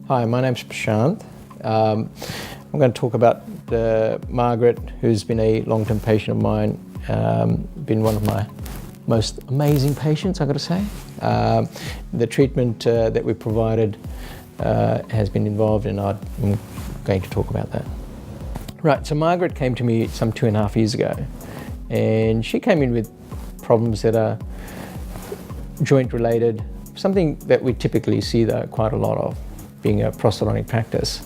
Hi, my name's Prashant. I'm going to talk about Margaret, who's been a long-term patient of mine, been one of my most amazing patients, I've got to say. The treatment that we provided has been involved, and I'm going to talk about that. Right, so Margaret came to me some 2.5 years ago, and she came in with problems that are joint-related, something that we typically see though quite a lot of, being a prosthodontic practice.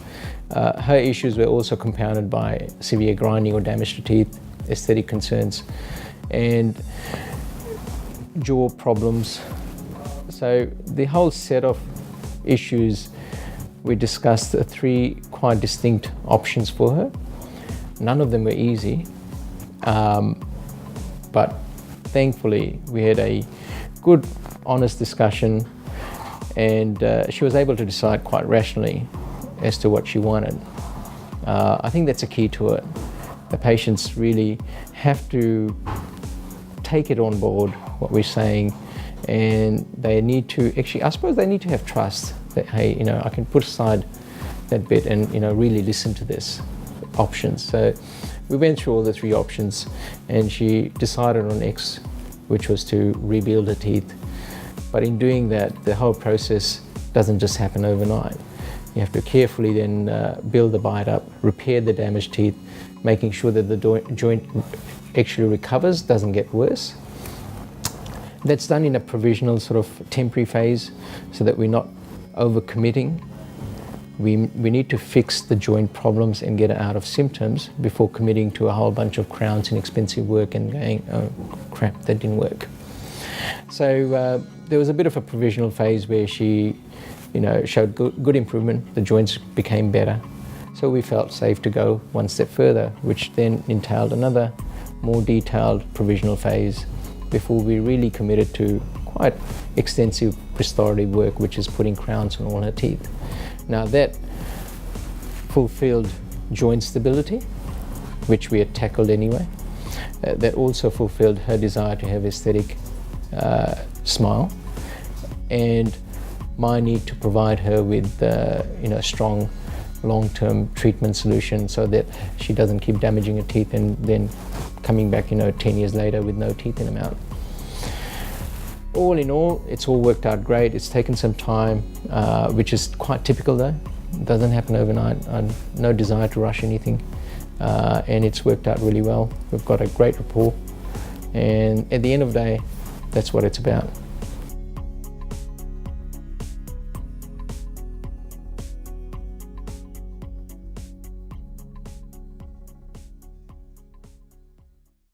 Her issues were also compounded by severe grinding or damage to teeth, aesthetic concerns, and jaw problems. So the whole set of issues, we discussed 3 quite distinct options for her. None of them were easy, but thankfully we had a good, honest discussion, and she was able to decide quite rationally as to what she wanted. I think that's a key to it. The patients really have to take it on board, what we're saying, and they need to actually, I suppose they need to have trust that, hey, I can put aside that bit and, really listen to this options. So we went through all the 3 options, and she decided on X, which was to rebuild her teeth. But in doing that, the whole process doesn't just happen overnight. You have to carefully then build the bite up, repair the damaged teeth, making sure that the joint actually recovers, doesn't get worse. That's done in a provisional sort of temporary phase so that we're not overcommitting. We need to fix the joint problems and get it out of symptoms before committing to a whole bunch of crowns and expensive work and going, oh crap, that didn't work. So there was a bit of a provisional phase where she showed good improvement. The joints became better. So we felt safe to go one step further, which then entailed another more detailed provisional phase before we really committed to quite extensive restorative work, which is putting crowns on all her teeth. Now that fulfilled joint stability, which we had tackled anyway. That also fulfilled her desire to have aesthetic smile, and my need to provide her with a strong long-term treatment solution so that she doesn't keep damaging her teeth and then coming back 10 years later with no teeth in her mouth. All in all, it's all worked out great. It's taken some time, which is quite typical though. It doesn't happen overnight. No desire to rush anything, and it's worked out really well. We've got a great rapport, and at the end of the day, that's what it's about.